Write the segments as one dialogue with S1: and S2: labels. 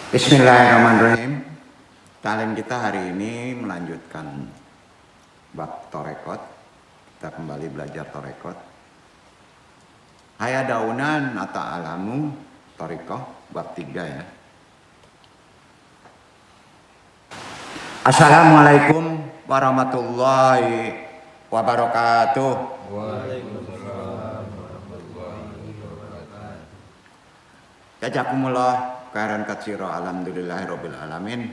S1: Bismillahirrahmanirrahim. Talim kita hari ini melanjutkan bab torekot. Kita kembali belajar torekot. Haya daunan ata alamu torekoh bab 3 ya. Assalamualaikum warahmatullahi wabarakatuh. Waalaikumsalam warahmatullahi wabarakatuh. Jazakumullah khairan katsira, alhamdulillahirabbil alamin.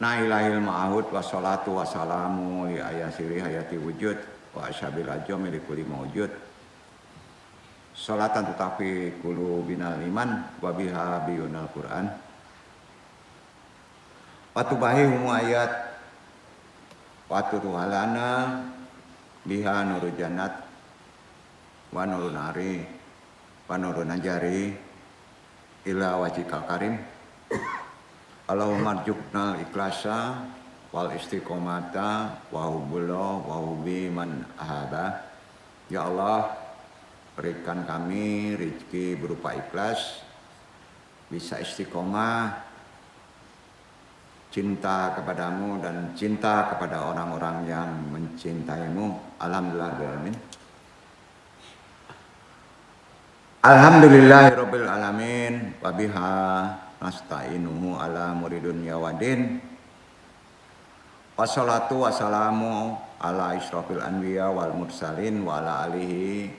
S1: Nailahil ma'ahud wassalatu wassalamu li ayasiri hayati wujud wa ashabil ajami li kulli mawjud. Salatan tutafi kulu binal iman wa biha biyunal Qur'an. Wa tubahihu ayat wa turuhalana biha nurul jannat wa nurun ari wa nurun najari ila wajikal karim. Allahumma rjukna ikhlasa wal istiqomata wa hubbullah wa hubbi man ahaba. Ya Allah, berikan kami rezeki berupa ikhlas, bisa istiqomah, cinta kepadamu dan cinta kepada orang-orang yang mencintaimu. Alhamdulillahirabbil Alhamdulillahirabbil alamin wa biha nasta'inuhu ala muridunya wadin. Wassalatu wassalamu ala isyrafil anbiya wal mursalin wa ala alihi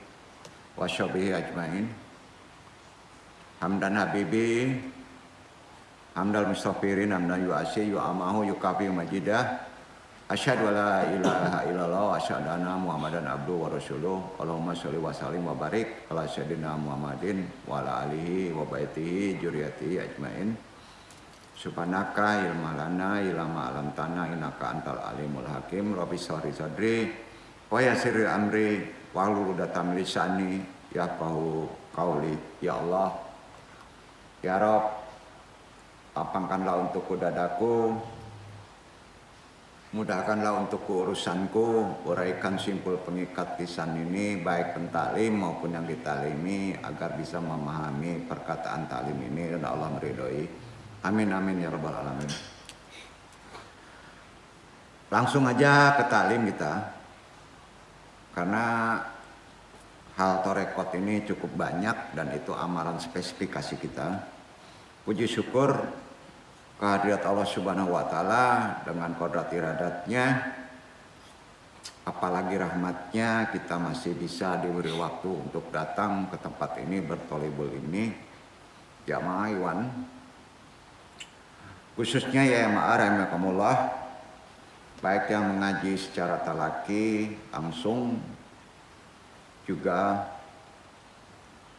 S1: wa sahbihi ajmain. Hamdan habibi hamdal mustaghfirin hamdan yu'asi yu'amahu yukafi majidah. Asyhadu alla ilaha illallah wa asyhadu anna Muhammadan abduhu wa rasuluh. Allahumma sholli wa sallim wa barik ala sayyidina Muhammadin wa ala alihi wa baitihi dzurriyyatihi ajmain. Subhanaka ilma lana illa ma 'allamtana innaka antal alimul hakim. Rabbi shrah li sadri wa yassir li amri wahlul 'uqdatam min lisani yafqahu qauli. Ya Allah, ya Rabb, lapangkanlah untukku dadaku, mudahkanlah untukku urusanku, uraikan simpul pengikat lisan ini, baik pentalim maupun yang ditalimi, agar bisa memahami perkataan talim ini dan Allah meridhoi. Amin amin ya rabbal alamin. Langsung aja ke talim kita, karena hal torekot ini cukup banyak dan itu amalan spesifikasi kita. Puji syukur kehadirat Allah Subhanahu wa Ta'ala dengan kodrat iradatnya, apalagi rahmatnya, kita masih bisa diberi waktu untuk datang ke tempat ini, bertolibul ini, jamaah iwan, khususnya ya ma'arahimakumullah, baik yang mengaji secara talaki langsung, juga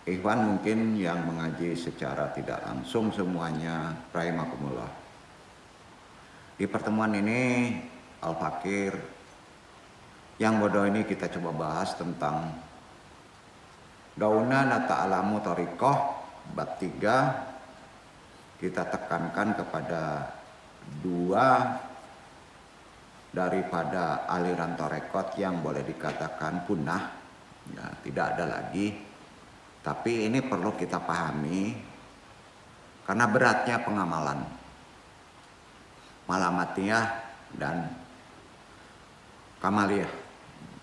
S1: Ikhwan mungkin yang mengaji secara tidak langsung semuanya, rahimakumullah. Di pertemuan ini Al-Fakir yang bodoh ini kita coba bahas tentang Dauna nata'alamu tariqah bab 3. Kita tekankan kepada dua daripada aliran tarekat yang boleh dikatakan punah, ya, tidak ada lagi. Tapi ini perlu kita pahami karena beratnya pengamalan Malamatiyah dan Kamaliyah.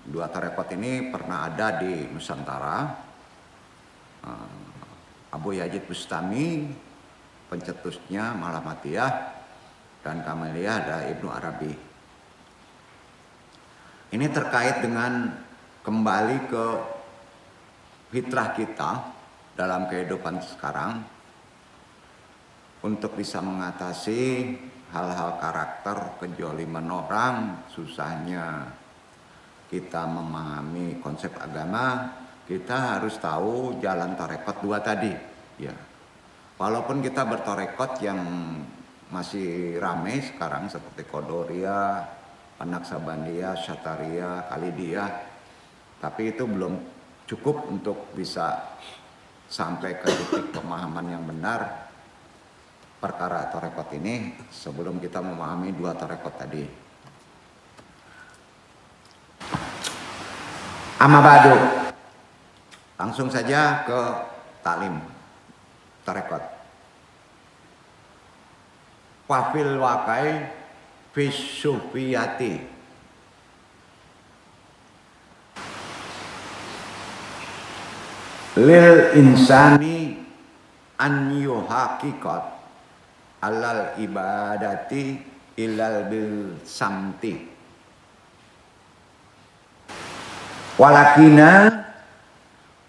S1: Dua tarekat ini pernah ada di Nusantara. Abu Yazid Bustami pencetusnya Malamatiyah, dan Kamaliyah ada Ibnu Arabi. Ini terkait dengan kembali ke fitrah kita dalam kehidupan sekarang untuk bisa mengatasi hal-hal karakter, kejoliman orang, susahnya kita memahami konsep agama. Kita harus tahu jalan tarekat dua tadi, ya. Walaupun kita bertarekat yang masih ramai sekarang seperti Qadariyah, Naqsabandiyah, Syathariyah, Khalidiyah, tapi itu belum cukup untuk bisa sampai ke titik pemahaman yang benar perkara tarekat ini sebelum kita memahami dua tarekat tadi. Amma ba'du. Langsung saja ke taklim tarekat. Wafil wakai fisufiyati. Lil insani an yuhaqiqat alal ibadati ilal bil samti. Walakina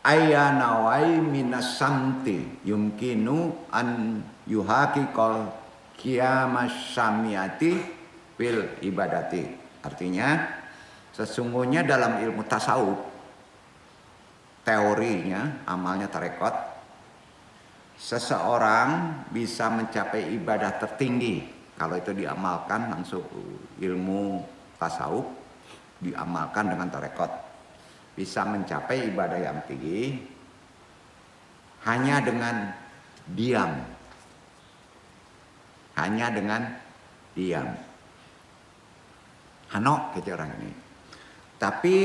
S1: ayanawai minas samti yumkinu an yuhaqiqal qiyamas samiyati fil ibadati. Artinya sesungguhnya dalam ilmu tasawuf, teorinya amalnya tarekat, seseorang bisa mencapai ibadah tertinggi kalau itu diamalkan langsung ilmu tasawuf diamalkan dengan tarekat. Bisa mencapai ibadah yang tinggi hanya dengan diam. Hanya dengan diam. Hanok gitu orang ini. Tapi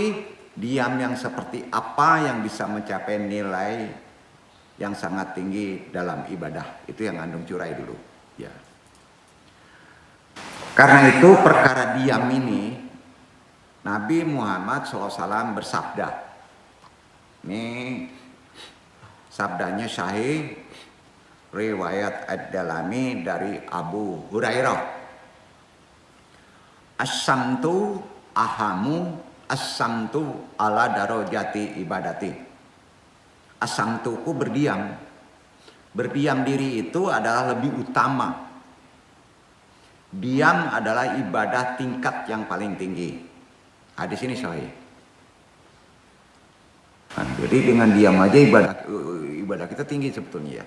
S1: diam yang seperti apa yang bisa mencapai nilai yang sangat tinggi dalam ibadah? Itu yang Andung curai dulu. Ya. Karena itu perkara diam ini Nabi Muhammad SAW bersabda. Ini sabdanya sahih riwayat Ad-Dalami dari Abu Hurairah. As-samtu ahamu as-samtu ala darajati ibadati. As-samtuku berdiam. Berdiam diri itu adalah lebih utama. Diam adalah ibadah tingkat yang paling tinggi. Hadis ini sahih. Nah, jadi dengan diam aja ibadah kita tinggi sebetulnya ya.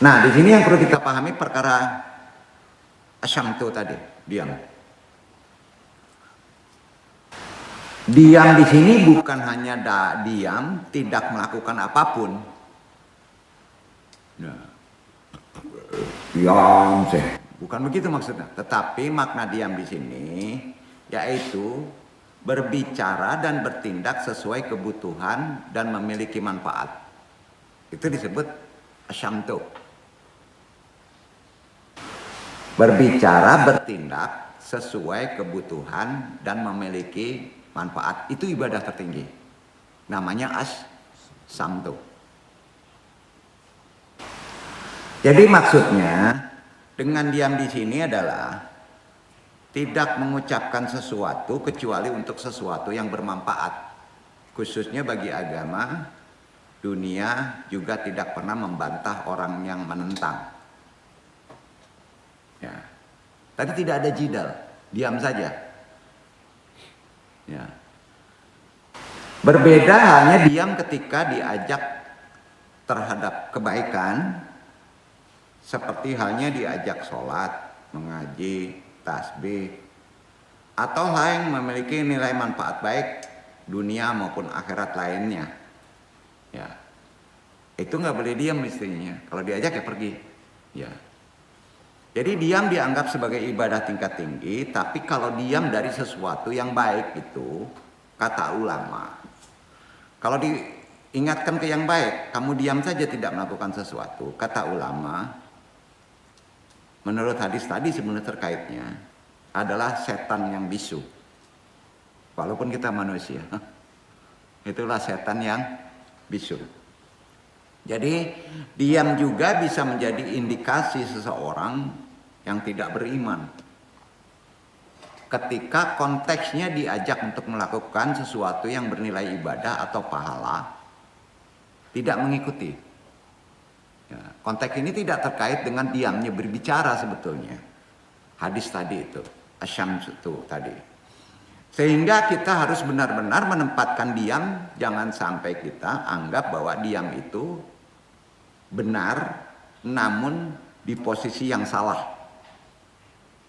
S1: Nah, di sini yang perlu kita pahami perkara asyamtu tadi, diam. Diam di sini bukan hanya diam, tidak melakukan apapun. Nah, diam sih. Bukan begitu maksudnya. Tetapi makna diam di sini yaitu berbicara dan bertindak sesuai kebutuhan dan memiliki manfaat. Itu disebut asyamtu. Berbicara, bertindak sesuai kebutuhan dan memiliki manfaat. Itu ibadah tertinggi. Namanya as-samtu. Jadi maksudnya dengan diam di sini adalah tidak mengucapkan sesuatu kecuali untuk sesuatu yang bermanfaat. Khususnya bagi agama, dunia juga tidak pernah membantah orang yang menentang. Ya. Tadi tidak ada jidal, diam saja. Ya. Berbeda hanya diam ketika diajak terhadap kebaikan, seperti halnya diajak sholat, mengaji, tasbih, atau hal yang memiliki nilai manfaat baik dunia maupun akhirat lainnya. Ya, itu nggak boleh diam istrinya. Kalau diajak ya pergi. Ya. Jadi diam dianggap sebagai ibadah tingkat tinggi, tapi kalau diam dari sesuatu yang baik itu, kata ulama, kalau diingatkan ke yang baik, kamu diam saja tidak melakukan sesuatu, kata ulama, menurut hadis tadi sebenarnya terkaitnya adalah setan yang bisu. Walaupun kita manusia, itulah setan yang bisu. Jadi diam juga bisa menjadi indikasi seseorang yang tidak beriman. Ketika konteksnya diajak untuk melakukan sesuatu yang bernilai ibadah atau pahala, tidak mengikuti. Ya, konteks ini tidak terkait dengan diamnya berbicara sebetulnya. Hadis tadi itu, asyams itu tadi. Sehingga kita harus benar-benar menempatkan diam, jangan sampai kita anggap bahwa diam itu benar, namun di posisi yang salah.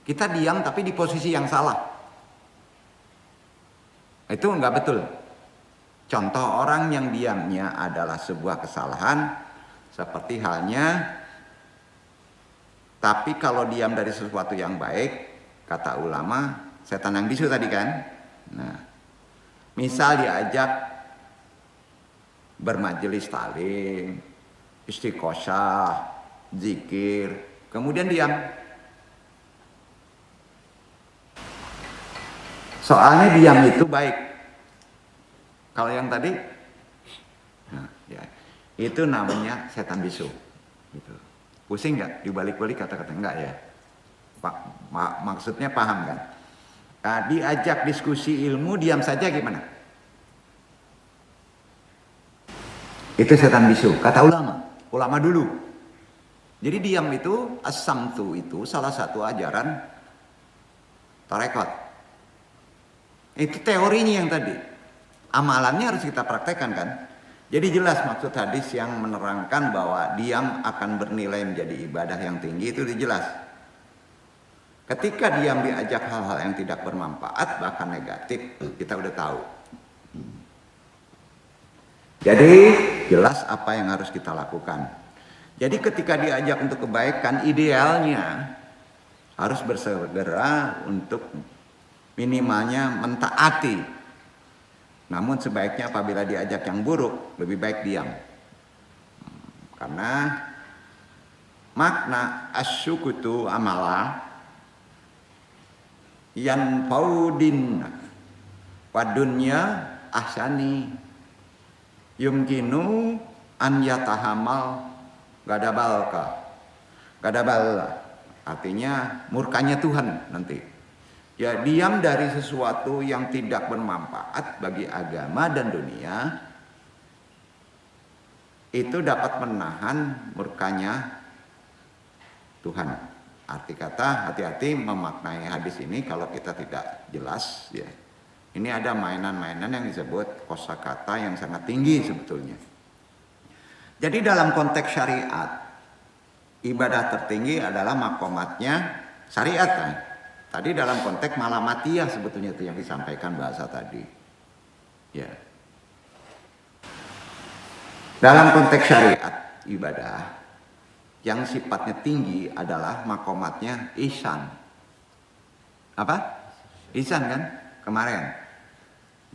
S1: Kita diam tapi di posisi yang salah. Itu enggak betul. Contoh orang yang diamnya adalah sebuah kesalahan, seperti halnya, tapi kalau diam dari sesuatu yang baik, kata ulama, setan yang bisu tadi kan. Nah, misal diajak bermajelis taklim, istiqosah, zikir, kemudian diam. Soalnya diam itu baik. Kalau yang tadi, nah, ya, itu namanya setan bisu. Gitu. Pusing nggak dibalik-balik kata-kata? Enggak ya? Maksudnya paham kan? Nah, diajak diskusi ilmu, diam saja gimana? Itu setan bisu, kata ulama dulu. Jadi diam itu, as-samtu itu salah satu ajaran tarekat. Itu teorinya yang tadi. Amalannya harus kita praktekkan kan. Jadi jelas maksud hadis yang menerangkan bahwa diam akan bernilai menjadi ibadah yang tinggi itu jelas. Ketika diam diajak hal-hal yang tidak bermanfaat bahkan negatif, kita udah tahu. Jadi jelas apa yang harus kita lakukan. Jadi ketika diajak untuk kebaikan, idealnya harus bersegera untuk minimalnya mentaati. Namun sebaiknya apabila diajak yang buruk, lebih baik diam. Karena makna asyukutu amala yan faudin wadunya ahsani yumkinu an yatahamal gadabal artinya murkanya Tuhan nanti. Ya, diam dari sesuatu yang tidak bermanfaat bagi agama dan dunia itu dapat menahan murkanya Tuhan. Arti kata hati-hati memaknai hadis ini kalau kita tidak jelas ya. Ini ada mainan-mainan yang disebut kosakata yang sangat tinggi sebetulnya. Jadi dalam konteks syariat, ibadah tertinggi adalah makomatnya syariat kan. Tadi dalam konteks malamatiyah sebetulnya itu yang disampaikan bahasa tadi. Ya. Dalam konteks syariat ibadah yang sifatnya tinggi adalah makomatnya ihsan. Apa? Ihsan kan? Kemarin.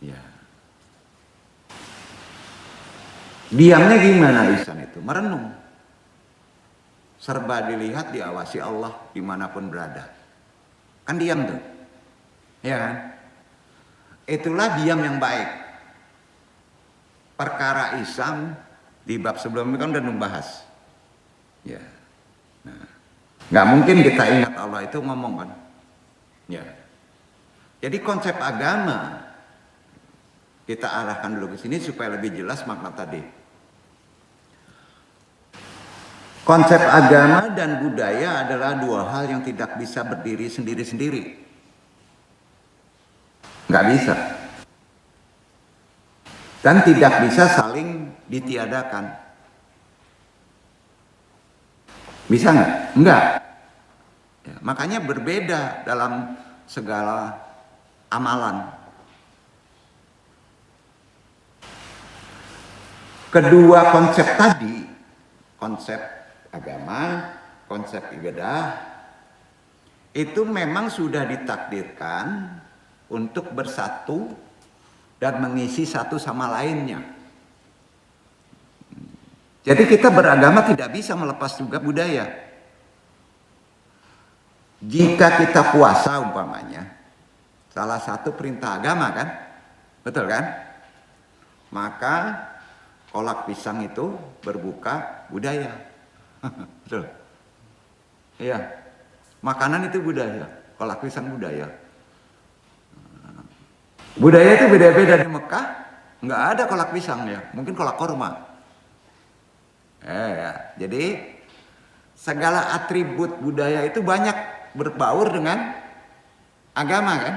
S1: Ya. Diamnya gimana ihsan itu? Merenung. Serba dilihat, diawasi Allah dimanapun berada. Kan diam tuh, ya kan? Itulah diam yang baik. Perkara ihsan di bab sebelumnya kan udah membahas, ya. Nah, nggak mungkin kita ingat Allah itu ngomong kan, ya. Jadi konsep agama kita arahkan dulu ke sini supaya lebih jelas makna tadi. Konsep agama dan budaya adalah dua hal yang tidak bisa berdiri sendiri-sendiri. Nggak bisa. dan tidak bisa saling ditiadakan. Bisa nggak? Enggak. Ya, makanya berbeda dalam segala amalan. Kedua konsep tadi, konsep agama, konsep ibadah, itu memang sudah ditakdirkan untuk bersatu dan mengisi satu sama lainnya. Jadi kita beragama tidak bisa melepas juga budaya. Jika kita puasa umpamanya, salah satu perintah agama kan, betul kan? Maka kolak pisang itu berbuka budaya. Betul. Iya. Makanan itu budaya, kolak pisang budaya. Budaya itu beda-beda. Di Mekah nggak ada kolak pisang ya, mungkin kolak korma. Ya. Jadi segala atribut budaya itu banyak berbaur dengan agama kan?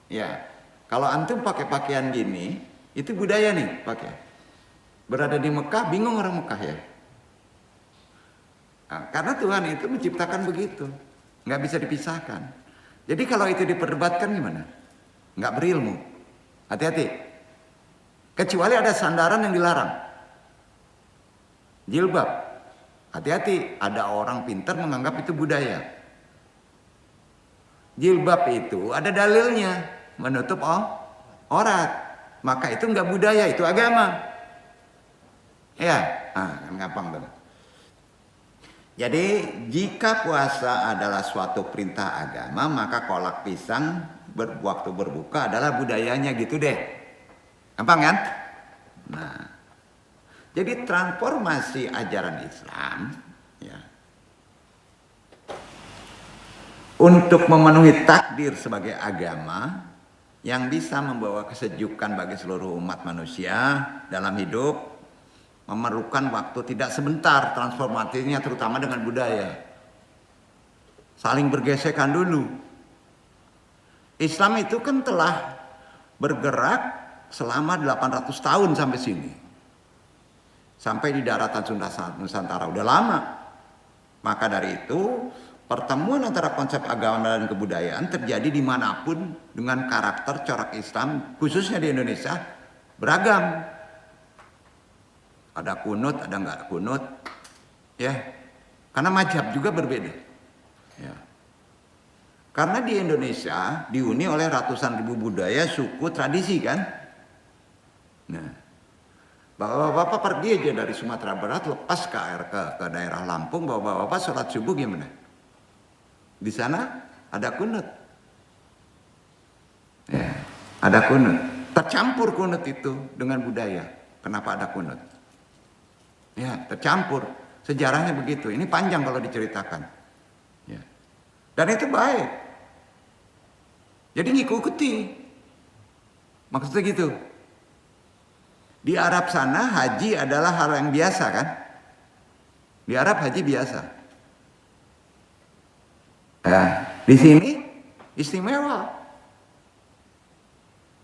S1: Ya. Kalau antum pakai pakaian gini, itu budaya nih pakai. Berada di Mekah bingung orang Mekah ya. Nah, karena Tuhan itu menciptakan begitu, nggak bisa dipisahkan. Jadi kalau itu diperdebatkan gimana? Nggak berilmu. Hati-hati. Kecuali ada sandaran yang dilarang. Jilbab. Hati-hati. Ada orang pintar menganggap itu budaya. Jilbab itu ada dalilnya. Menutup aurat. Maka itu nggak budaya, itu agama. Ya, kan gampang tuh. Jadi jika puasa adalah suatu perintah agama, maka kolak pisang waktu berbuka adalah budayanya gitu deh. Gampang kan? Nah, jadi transformasi ajaran Islam ya, untuk memenuhi takdir sebagai agama yang bisa membawa kesejukan bagi seluruh umat manusia dalam hidup, memerlukan waktu tidak sebentar transformasinya, terutama dengan budaya. Saling bergesekan dulu. Islam itu kan telah bergerak selama 800 tahun sampai sini. Sampai di daratan Nusantara, udah lama. Maka dari itu, pertemuan antara konsep agama dan kebudayaan terjadi dimanapun dengan karakter corak Islam, khususnya di Indonesia, beragam. Ada kunut, ada enggak kunut, ya. Karena mazhab juga berbeda. Ya. Karena di Indonesia dihuni oleh ratusan ribu budaya, suku, tradisi kan. Nah, bapak-bapak pergi aja dari Sumatera Barat, lepas ke daerah Lampung, bapak-bapak sholat subuh gimana? Di sana ada kunut. Ya, ada kunut. Tercampur kunut itu dengan budaya. Kenapa ada kunut? Ya, tercampur. Sejarahnya begitu. Ini panjang kalau diceritakan. Ya. Dan itu baik. Jadi ngikuti. Maksudnya gitu. Di Arab sana haji adalah hal yang biasa kan? Di Arab haji biasa. Ya, di sini istimewa.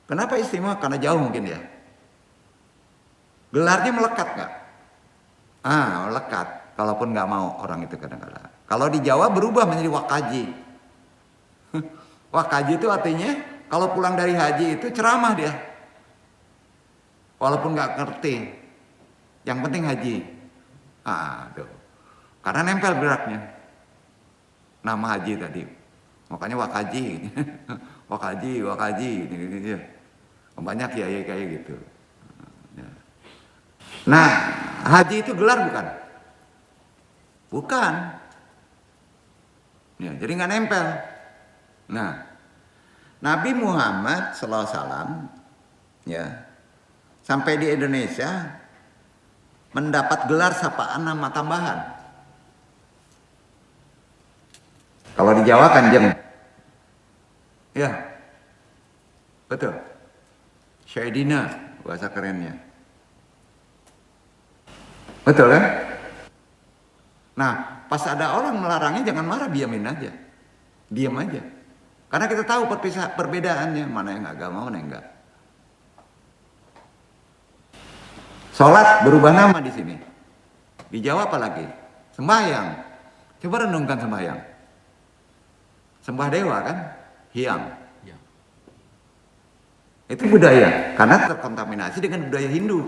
S1: Kenapa istimewa? Karena jauh mungkin ya. Gelarnya melekat nggak? Lekat. Kalaupun nggak mau orang itu kadang-kadang. Kalau di Jawa berubah menjadi wakaji. Wakaji itu artinya kalau pulang dari haji itu ceramah dia. Walaupun nggak ngerti. Yang penting haji. Tuh. Karena nempel geraknya. Nama haji tadi. Makanya wakaji. wakaji. Gitu. Banyak ya kayak gitu. Nah, haji itu gelar bukan? Bukan. Ya, jadi nggak nempel. Nah, Nabi Muhammad SAW ya sampai di Indonesia mendapat gelar sapaan nama tambahan. Kalau di Jawa Kanjeng. Ya, betul. Syaidina bahasa kerennya. Betul kan? Nah, pas ada orang melarangnya jangan marah, diamin aja. Diam aja. Karena kita tahu perbedaannya, mana yang agama, mana yang enggak. Sholat berubah nama di sini. Di Jawa apa lagi? Sembahyang. Coba renungkan sembahyang. Sembah dewa kan? Hyang. Itu budaya, karena terkontaminasi dengan budaya Hindu.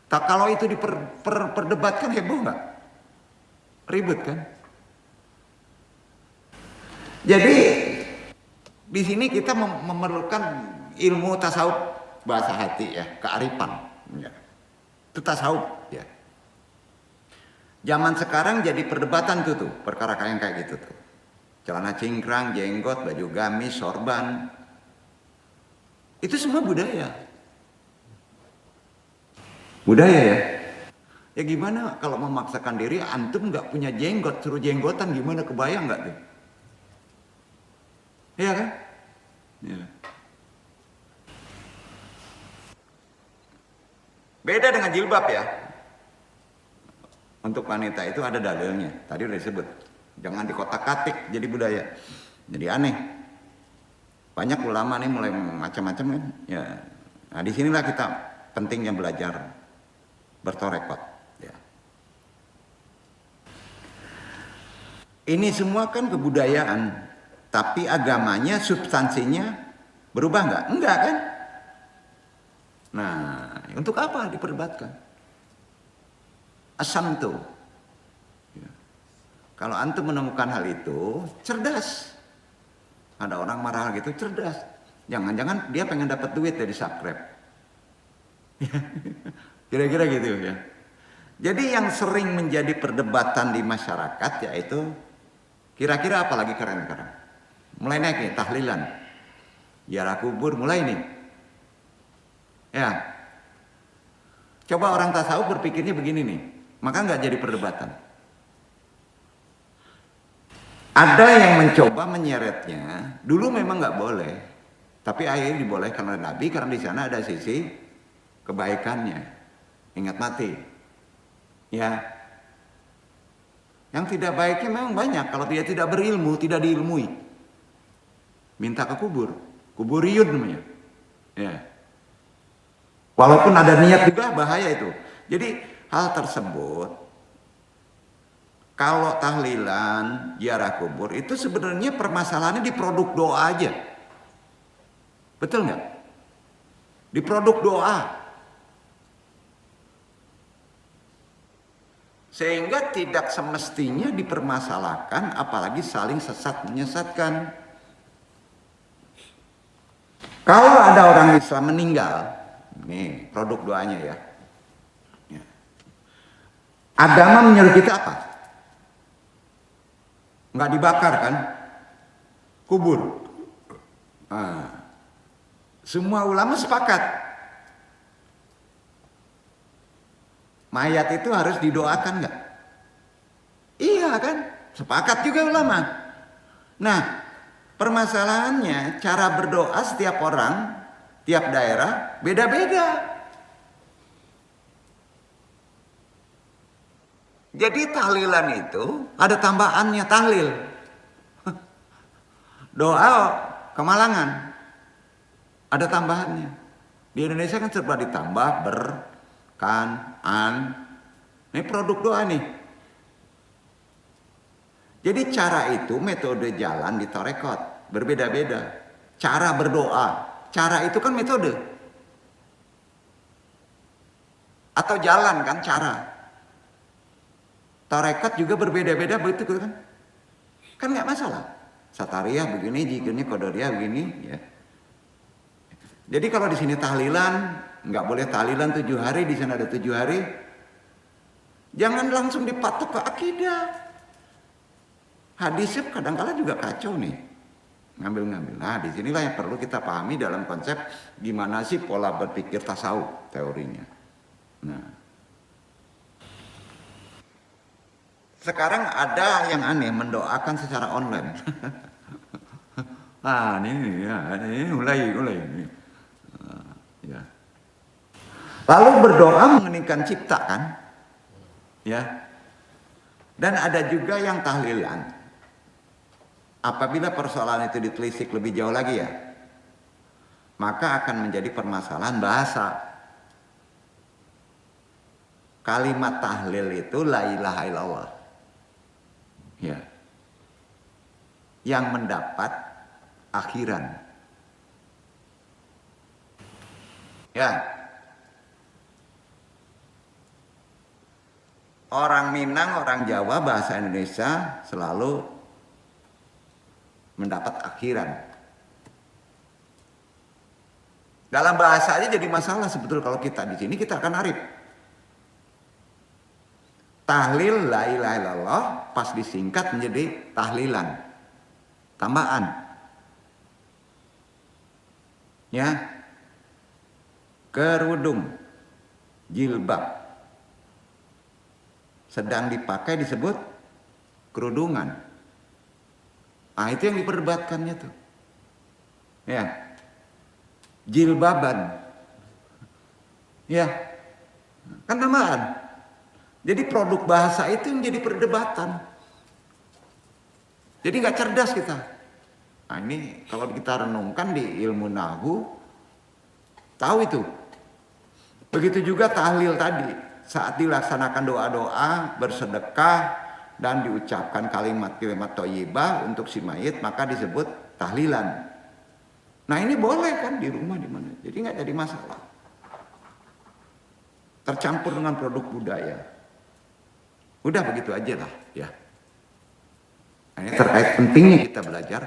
S1: Tak kalau itu diperdebatkan heboh nggak? Ribet kan? Jadi di sini kita memerlukan ilmu tasawuf bahasa hati ya, kearifan. Ya. Itu tasawuf ya. Zaman sekarang jadi perdebatan tuh perkara kayak gitu tuh. Celana cingkrang, jenggot, baju gamis, sorban. Itu semua budaya. Budaya ya. Ya gimana kalau memaksakan diri antum nggak punya jenggot, suruh jenggotan gimana, kebayang nggak tuh? Iya kan? Ya. Beda dengan jilbab ya. Untuk wanita itu ada dalilnya. Tadi udah disebut. Jangan dikotak-katik jadi budaya. Jadi aneh. Banyak ulama nih mulai macam-macam kan. Ya. Nah disinilah kita pentingnya belajar bertorekot. Ya. Ini semua kan kebudayaan, tapi agamanya, substansinya berubah nggak? Enggak kan? Nah, untuk apa diperdebatkan? Asam tuh. Ya. Kalau antum menemukan hal itu, cerdas. Ada orang marah gitu, cerdas. Jangan-jangan dia pengen dapat duit dari subscribe. Kira-kira gitu ya. Jadi yang sering menjadi perdebatan di masyarakat yaitu kira-kira apa lagi keren sekarang? Mulai naik nih, tahlilan. Ziarah kubur mulai nih. Ya. Coba orang tasawuf berpikirnya begini nih. Maka nggak jadi perdebatan. Ada yang mencoba menyeretnya, dulu memang nggak boleh, tapi akhirnya dibolehkan oleh Nabi karena di sana ada sisi kebaikannya. Ingat mati, ya. Yang tidak baiknya memang banyak. Kalau dia tidak berilmu, tidak diilmui, minta ke kubur, kuburiyun namanya. Ya. Walaupun ada niat juga bahaya itu. Jadi hal tersebut. Kalau tahlilan, ziarah kubur itu sebenarnya permasalahannya di produk doa aja. Betul nggak? Di produk doa. Sehingga tidak semestinya dipermasalahkan apalagi saling sesat menyesatkan. Kalau ada orang Islam meninggal, nih produk doanya ya. Agama menyuruh kita apa? Nggak dibakar kan? Kubur. Nah, semua ulama sepakat. Mayat itu harus didoakan nggak? Iya kan? Sepakat juga ulama. Nah, permasalahannya cara berdoa setiap orang, tiap daerah beda-beda. Jadi tahlilan itu ada tambahannya tahlil. Doa kemalangan ada tambahannya. Di Indonesia kan serba ditambah Ini produk doa nih. Jadi cara itu metode jalan di tarekat berbeda-beda. Cara berdoa, cara itu kan metode. Atau jalan kan cara. Tarekat juga berbeda-beda begitu kan? Kan nggak masalah. Satariyah begini, jikirnya Qadariyah begini, ya. Jadi kalau di sini tahlilan, nggak boleh tahlilan 7 hari, di sana ada 7 hari. Jangan langsung dipatok ke akidah. Hadisnya kadang-kala juga kacau nih, ngambil-ngambil. Nah, disinilah yang perlu kita pahami dalam konsep gimana sih pola berpikir tasawuf teorinya. Nah. Sekarang ada yang aneh mendoakan secara online. Ini mulai. Ya. Lalu berdoa mengeningkan cipta kan? Ya. Dan ada juga yang tahlilan. Apabila persoalan itu ditelisik lebih jauh lagi ya, maka akan menjadi permasalahan bahasa. kalimat tahlil itu la ilaha illallah. Ya. Yang mendapat akhiran. Ya. Orang Minang, orang Jawa, bahasa Indonesia selalu mendapat akhiran. Dalam bahasa aja jadi masalah sebetulnya kalau kita di sini kita akan arif. Tahlil la ilaha illallah pas disingkat menjadi tahlilan. Tambahan. Ya. Kerudung, jilbab. Sedang dipakai disebut kerudungan. Ah itu yang diperdebatkannya tuh. Ya. Jilbaban. Ya. Kan tambahan. Jadi produk bahasa itu yang jadi perdebatan. Jadi nggak cerdas kita. Nah ini kalau kita renungkan di ilmu nahwu, tahu itu. Begitu juga tahlil tadi. Saat dilaksanakan doa-doa, bersedekah, dan diucapkan kalimat-kalimat thayyibah untuk si mayit, maka disebut tahlilan. Nah ini boleh kan di rumah di mana. Jadi nggak jadi masalah. Tercampur dengan produk budaya. Udah begitu aja lah ya. Nah, ini terkait pentingnya kita belajar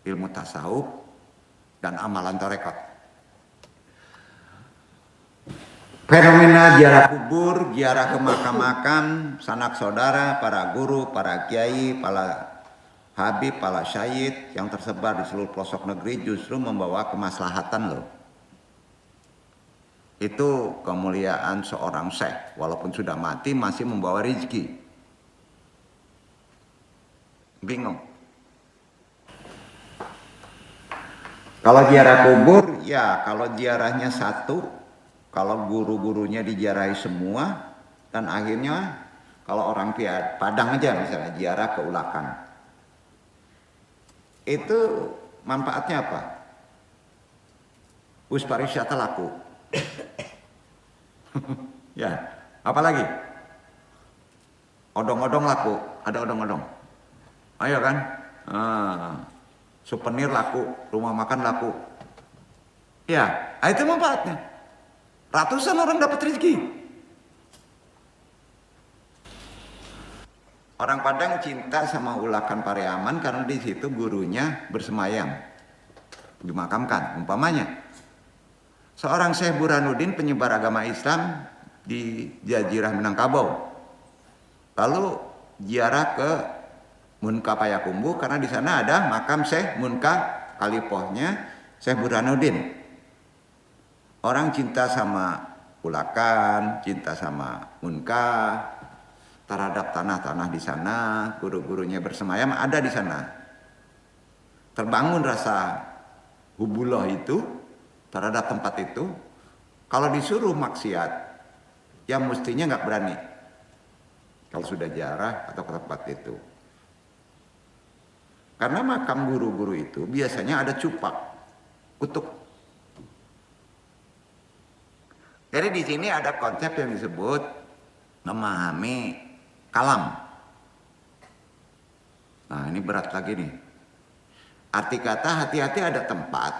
S1: ilmu tasawuf dan amalan tarekat. Fenomena ziarah kubur, ziarah ke makam-makam, sanak saudara, para guru, para kiai, para habib, para syahid yang tersebar di seluruh pelosok negeri justru membawa kemaslahatan loh. Itu kemuliaan seorang syekh, walaupun sudah mati masih membawa rezeki. Bingung. Kalau ziarah kubur, ya kalau ziarahnya satu, kalau guru-gurunya diziarahi semua, dan akhirnya kalau orang Padang aja misalnya ziarah ke Ulakan. Itu manfaatnya apa? Bus pariwisata laku. Ya, apalagi? Odong-odong laku, ada odong-odong. Ayo kan? Souvenir laku, rumah makan laku. Ya, itu manfaatnya. Ratusan orang dapat rezeki. Orang Padang cinta sama Ulakan Pariaman karena di situ gurunya bersemayam, dimakamkan. Umpamanya, seorang Syekh Burhanuddin penyebar agama Islam di Jazirah Minangkabau, lalu ziarah ke Munka Payakumbuh karena di sana ada makam Syekh Munka Kalipohnya Syekh Burhanuddin. Orang cinta sama Ulakan, cinta sama Munka, terhadap tanah-tanah di sana, guru-gurunya bersemayam ada di sana. Terbangun rasa hubullah itu terhadap tempat itu. Kalau disuruh maksiat, ya mestinya nggak berani. Kalau sudah ziarah atau ke tempat itu. Karena makam guru-guru itu biasanya ada cupak, kutuk. Jadi di sini ada konsep yang disebut memahami kalam. Nah ini berat lagi nih. Arti kata hati-hati ada tempat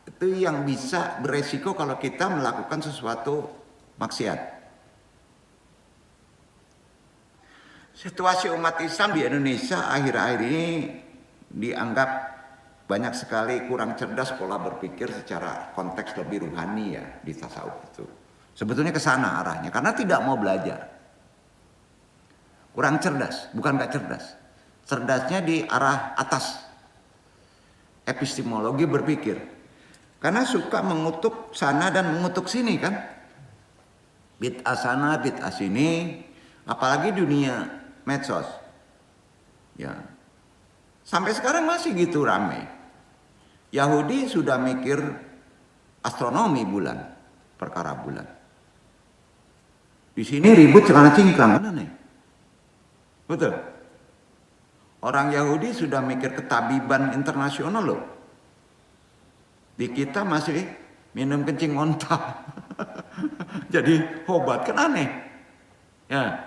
S1: itu yang bisa beresiko kalau kita melakukan sesuatu maksiat. Situasi umat Islam di Indonesia akhir-akhir ini dianggap banyak sekali kurang cerdas pola berpikir secara konteks lebih ruhani ya di tasawuf itu. Sebetulnya ke sana arahnya karena tidak mau belajar. Kurang cerdas, bukan nggak cerdas. Cerdasnya di arah atas. Epistemologi berpikir. Karena suka mengutuk sana dan mengutuk sini kan. Bid'ah sana, bid'ah sini, apalagi dunia medsos. Ya. Sampai sekarang masih gitu ramai. Yahudi sudah mikir astronomi bulan, perkara bulan. Di sini ribut celana cingkrang kan aneh. Betul. Orang Yahudi sudah mikir ketabiban internasional loh. Di kita masih minum kencing onta. Jadi obat kan aneh. Ya,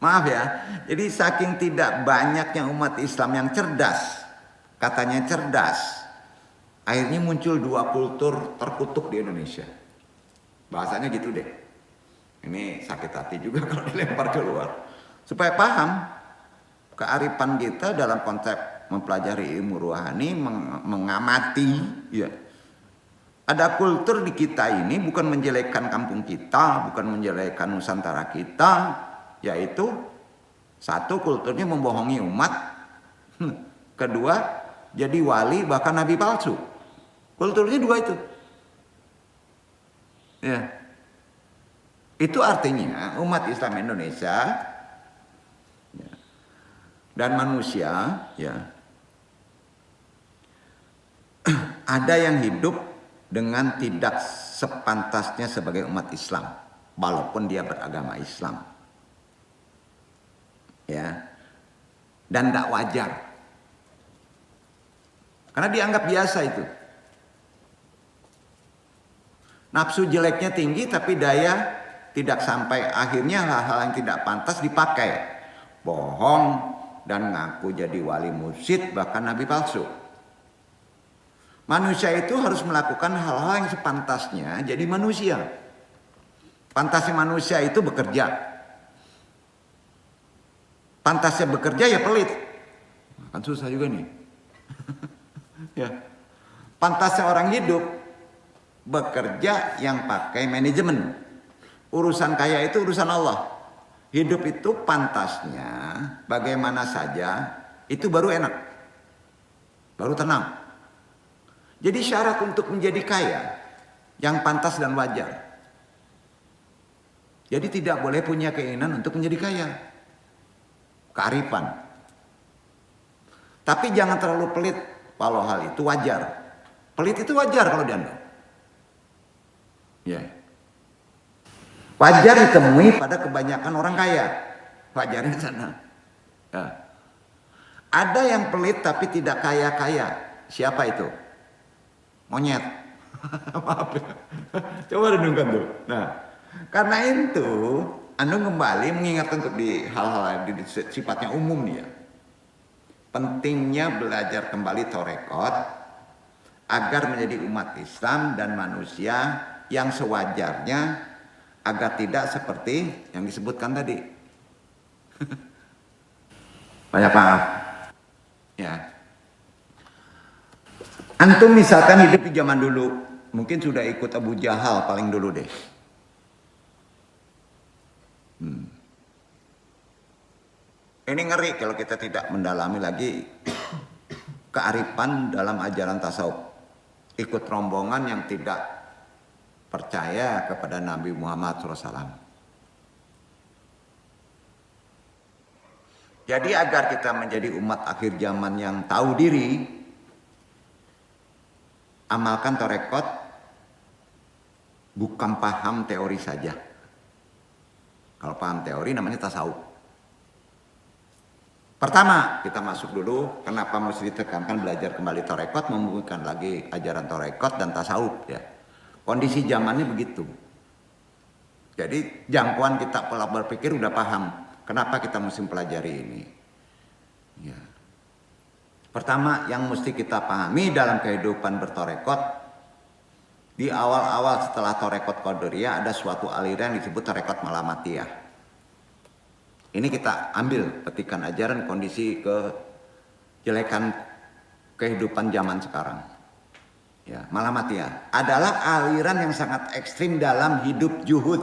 S1: maaf ya. Jadi saking tidak banyaknya umat Islam yang cerdas, katanya cerdas, akhirnya muncul dua kultur terkutuk di Indonesia. Bahasanya gitu deh. Ini sakit hati juga kalau dilempar keluar. Supaya paham kearifan kita dalam konsep mempelajari ilmu rohani, mengamati, ya. Ada kultur di kita ini bukan menjelekkan kampung kita, bukan menjelekkan Nusantara kita, yaitu satu, kulturnya membohongi umat. Kedua, jadi wali bahkan nabi palsu. Kulturnya dua itu. Ya. Itu artinya umat Islam Indonesia ya, dan manusia ya, ada yang hidup dengan tidak sepantasnya sebagai umat Islam, walaupun dia beragama Islam, ya, dan tidak wajar, karena dianggap biasa itu. Nafsu jeleknya tinggi, tapi daya tidak sampai, akhirnya hal-hal yang tidak pantas dipakai, bohong dan ngaku jadi wali mursyid bahkan nabi palsu. Manusia itu harus melakukan hal-hal yang sepantasnya jadi manusia. Pantasnya manusia itu bekerja. Pantasnya bekerja ya pelit. Kan susah juga nih. Ya. Pantasnya orang hidup bekerja yang pakai manajemen. Urusan kaya itu urusan Allah. Hidup itu pantasnya bagaimana saja, itu baru enak. Baru tenang. Jadi syarat untuk menjadi kaya yang pantas dan wajar. Jadi tidak boleh punya keinginan untuk menjadi kaya. Kearifan. Tapi jangan terlalu pelit kalau hal itu wajar. Pelit itu wajar kalau dianggap. Ya. Wajar ditemui pada kebanyakan orang kaya. Wajarnya di sana. Ya. Ada yang pelit tapi tidak kaya-kaya. Siapa itu? Monyet. Maaf ya. Coba renungkan tuh. Nah, karena itu Anda kembali mengingatkan untuk di hal-hal yang sifatnya umum nih ya. Pentingnya belajar kembali Torekot agar menjadi umat Islam dan manusia yang sewajarnya, agar tidak seperti yang disebutkan tadi. Banyak maaf. Ya. Antum misalkan hidup di zaman dulu, mungkin sudah ikut Abu Jahal paling dulu deh. Ini ngeri kalau kita tidak mendalami lagi kearifan dalam ajaran tasawuf. Ikut rombongan yang tidak percaya kepada Nabi Muhammad SAW. Jadi agar kita menjadi umat akhir zaman yang tahu diri, amalkan Torekot, bukan paham teori saja. Kalau paham teori namanya tasawuf. Pertama, kita masuk dulu, kenapa mesti ditekankan belajar kembali Torekot, membutuhkan lagi ajaran Torekot dan tasawuf ya. Kondisi zamannya begitu. Jadi jangkauan kita pola berpikir udah paham, kenapa kita mesti pelajari ini. Ya. Pertama yang mesti kita pahami dalam kehidupan bertorekot, di awal-awal setelah Torekot Qadariyah ada suatu aliran yang disebut Torekot Malamatiyah. Ini kita ambil petikan ajaran kondisi kejelekan kehidupan zaman sekarang. Ya, Malamatiyah adalah aliran yang sangat ekstrim dalam hidup zuhud.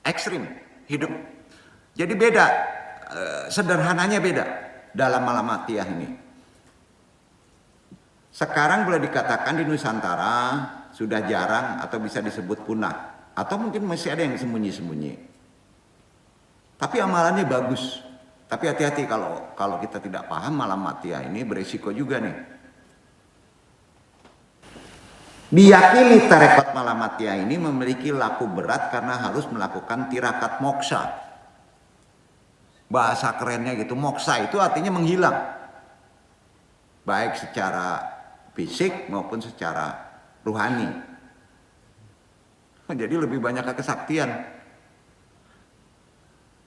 S1: Ekstrim hidup. Jadi beda, sederhananya beda dalam Malamatiyah ini. Sekarang boleh dikatakan di Nusantara sudah jarang atau bisa disebut punah, atau mungkin masih ada yang sembunyi-sembunyi. Tapi amalannya bagus. Tapi hati-hati kalau kita tidak paham Malamatiyah ini beresiko juga nih. Diyakini Tarekat Malamatiyah ini memiliki laku berat karena harus melakukan tirakat moksa. Bahasa kerennya gitu, moksa itu artinya menghilang. Baik secara fisik maupun secara rohani. Jadi lebih banyak ke kesaktian.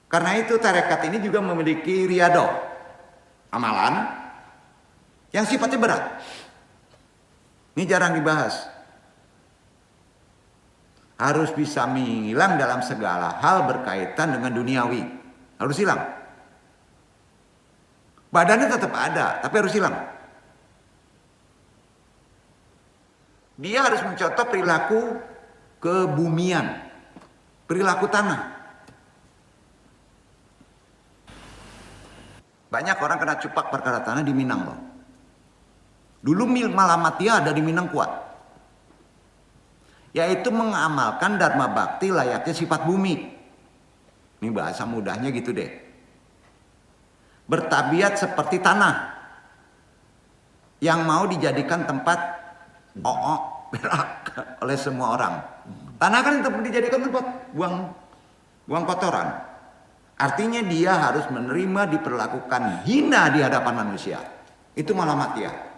S1: Karena itu tarekat ini juga memiliki riyadhah, amalan yang sifatnya berat. Ini jarang dibahas. Harus bisa menghilang dalam segala hal berkaitan dengan duniawi. Harus hilang. Badannya tetap ada, tapi harus hilang. Dia harus mencontoh perilaku kebumian, perilaku tanah. Banyak orang kena cupak perkara tanah di Minang loh. Dulu Malamatia ada di Minang kuat. Yaitu mengamalkan dharma bakti layaknya sifat bumi. Ini bahasa mudahnya gitu deh. Bertabiat seperti tanah yang mau dijadikan tempat berak oleh semua orang. Tanah kan untuk dijadikan tempat buang kotoran. Artinya dia harus menerima diperlakukan hina di hadapan manusia. Itu Malamatia.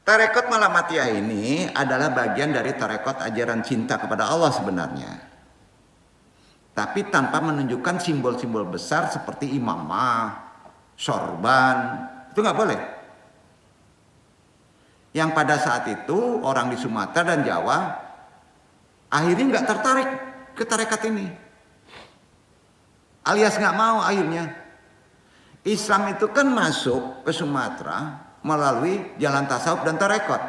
S1: Tarekat Malamatia ini adalah bagian dari tarekat ajaran cinta kepada Allah sebenarnya. Tapi tanpa menunjukkan simbol-simbol besar seperti imamah, sorban, itu nggak boleh. Yang pada saat itu orang di Sumatera dan Jawa akhirnya nggak tertarik ke tarekat ini, alias nggak mau akhirnya. Islam itu kan masuk ke Sumatera melalui jalan tasawuf dan tarekat.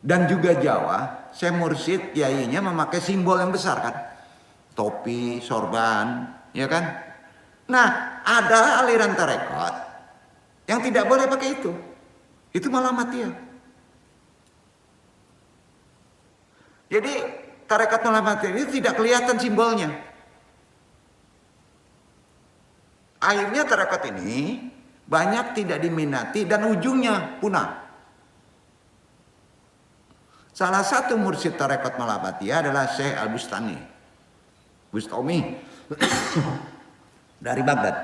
S1: Dan juga Jawa, Syekh Mursyid kiainya memakai simbol yang besar kan, topi, sorban, ya kan. Nah, ada aliran tarekat yang tidak boleh pakai itu. Itu Malamatia. Jadi tarekat Malamatia ini tidak kelihatan simbolnya. Akhirnya tarekat ini banyak tidak diminati dan ujungnya punah. Salah satu mursyid tarekat Malamatia adalah Syekh Al-Bustami dari Baghdad.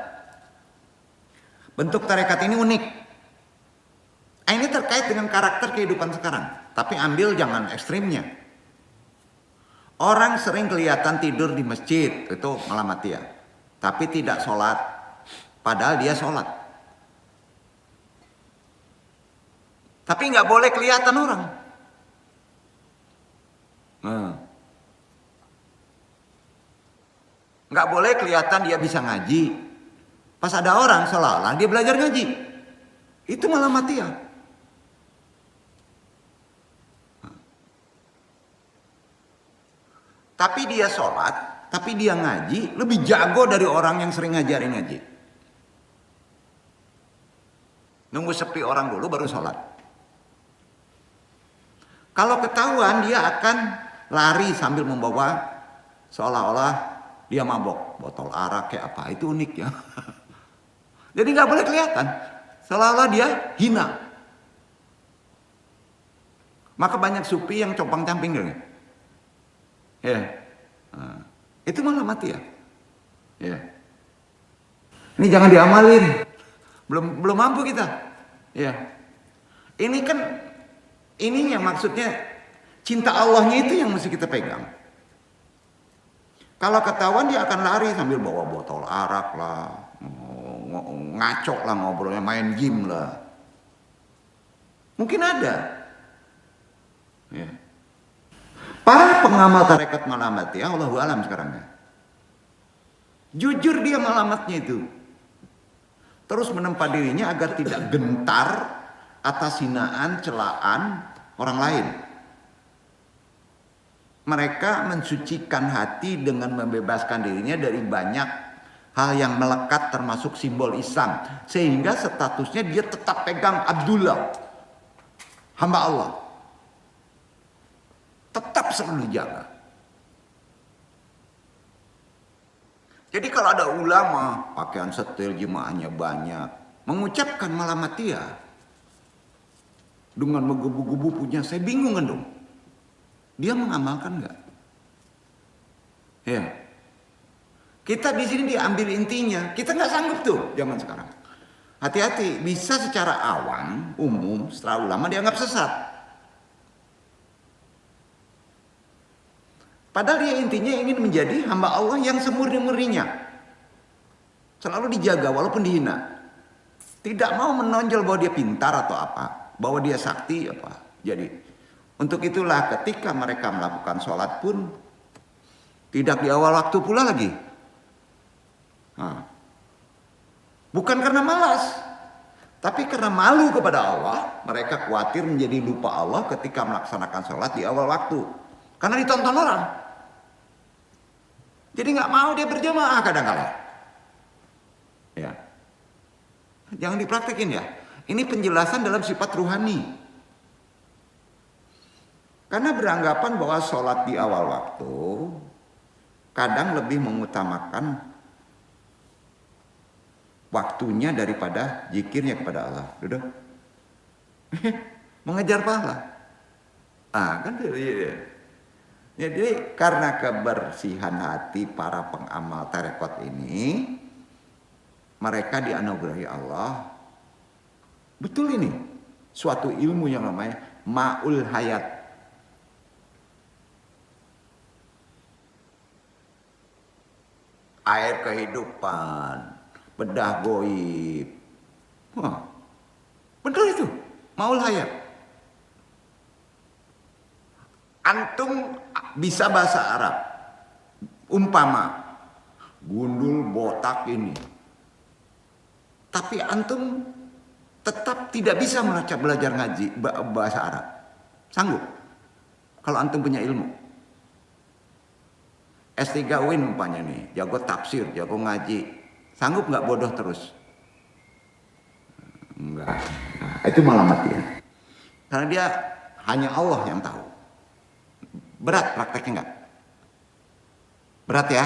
S1: Bentuk tarekat ini unik. Ini terkait dengan karakter kehidupan sekarang, tapi ambil jangan ekstrimnya. Orang sering kelihatan tidur di masjid, itu Malamatia, tapi tidak sholat, padahal dia sholat. Tapi nggak boleh kelihatan orang. Nggak boleh kelihatan dia bisa ngaji. Pas ada orang seolah-olah dia belajar ngaji. Itu Malamatia. Tapi dia sholat, tapi dia ngaji lebih jago dari orang yang sering ngajarin ngaji. Nunggu sepi orang dulu baru sholat. Kalau ketahuan dia akan lari sambil membawa seolah-olah dia mabok, botol arak kayak apa, itu unik ya. Jadi nggak boleh kelihatan, seolah-olah dia hina. Maka banyak sufi yang compang-camping gitu. Ya, itu Malamatia. Ya, ini jangan diamalin, belum mampu kita. Ya, ini kan ininya maksudnya cinta Allahnya itu yang mesti kita pegang. Kalau ketahuan dia akan lari sambil bawa botol arak lah, ngaco lah ngobrolnya, main game lah. Mungkin ada. Ya. Para pengamal tarekat Malamatia, Allahu alam sekarang ya. Jujur dia malamatnya itu. Terus menempa dirinya agar tidak gentar atas hinaan, celaan orang lain. Mereka mensucikan hati dengan membebaskan dirinya dari banyak hal yang melekat termasuk simbol Islam. Sehingga statusnya dia tetap pegang Abdullah, hamba Allah. Tetap selalu dijaga. Jadi kalau ada ulama pakaian setir, jemaahnya banyak, mengucapkan Malamatia dengan menggebu-gebu punya, saya bingung kan dong. Dia mengamalkan nggak? Ya. Kita di sini diambil intinya. Kita nggak sanggup tuh zaman sekarang. Hati-hati, bisa secara awam, umum, setelah ulama dianggap sesat. Padahal dia intinya ingin menjadi hamba Allah yang semurni-murninya. Selalu dijaga walaupun dihina. Tidak mau menonjol bahwa dia pintar atau apa, bahwa dia sakti apa. Jadi, untuk itulah ketika mereka melakukan sholat pun tidak di awal waktu pula lagi. Nah, bukan karena malas, tapi karena malu kepada Allah. Mereka khawatir menjadi lupa Allah ketika melaksanakan sholat di awal waktu. Karena ditonton orang. Jadi nggak mau dia berjamaah kadang-kala. Ya, jangan dipraktekin ya. Ini penjelasan dalam sifat ruhani. Karena beranggapan bahwa sholat di awal waktu kadang lebih mengutamakan waktunya daripada zikirnya kepada Allah. Duduk. Mengejar pahala. Kan jadi karena kebersihan hati para pengamal tarekat ini, mereka dianugerahi Allah. Betul ini, suatu ilmu yang namanya Ma'ul Hayat. Air kehidupan, bedah goib. Betul itu, Ma'ul Hayat. Antum bisa bahasa Arab, umpama gundul botak ini, tapi antum tetap tidak bisa belajar ngaji bahasa Arab. Sanggup? Kalau antum punya ilmu. S3 UIN umpamanya nih, jago tafsir, jago ngaji. Sanggup nggak bodoh terus? Enggak. Nah, itu malah mati ya. Karena dia hanya Allah yang tahu. Berat prakteknya enggak? Berat ya?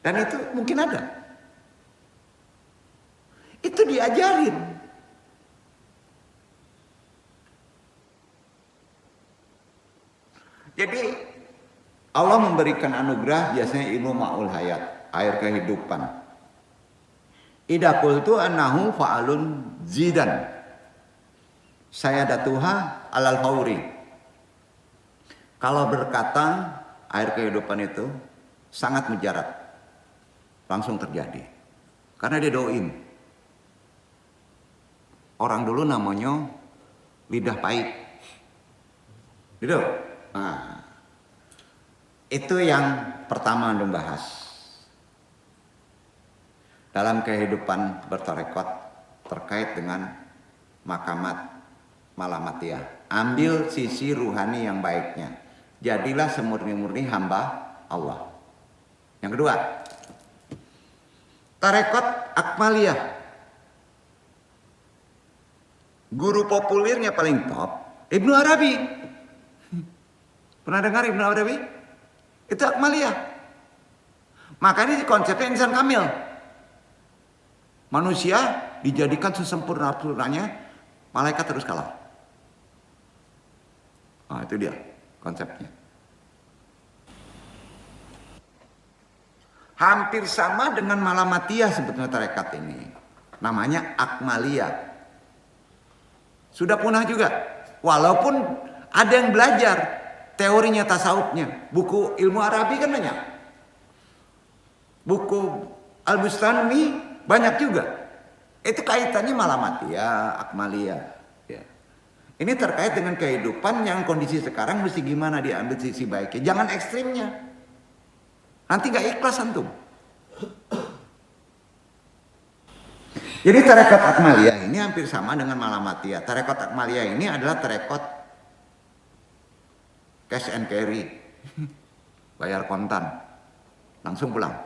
S1: Dan itu mungkin ada. Itu diajarin. Jadi Allah memberikan anugerah biasanya ilmu Ma'ul Hayat, air kehidupan. Idza qultu annahu fa'alun zidan. Saya datuha alal fauri. Kalau berkata air kehidupan itu sangat mujarab, langsung terjadi. Karena dia doim. Orang dulu namanya lidah pahit. Gitu. Itu yang pertama Anda bahas. Dalam kehidupan bertarekat terkait dengan makamat malamatiyah. Ambil sisi ruhani yang baiknya. Jadilah semurni-murni hamba Allah. Yang kedua, tarekat akmaliyah. Guru populernya paling top Ibnu Arabi. Pernah dengar Ibnu Arabi? Itu akmaliyah. Makanya konsepnya insan kamil. Manusia dijadikan sesempurna-sempurnanya, malaikat terus kalah. Itu dia konsepnya. Hampir sama dengan malamatiyah sebetulnya tarekat ini. Namanya akmaliyah. Sudah punah juga. Walaupun ada yang belajar teorinya tasawufnya. Buku ilmu Arabi kan banyak. Buku Al-Bustami banyak juga. Itu kaitannya malamatiyah, akmaliyah. Ya. Ini terkait dengan kehidupan yang kondisi sekarang mesti gimana diambil sisi baiknya. Jangan ekstrimnya. Nanti gak ikhlas antum. Jadi tarekat akmaliyah ini hampir sama dengan malamatiyah. Tarekat akmaliyah ini adalah tarekat cash and carry. Bayar kontan. Langsung pulang.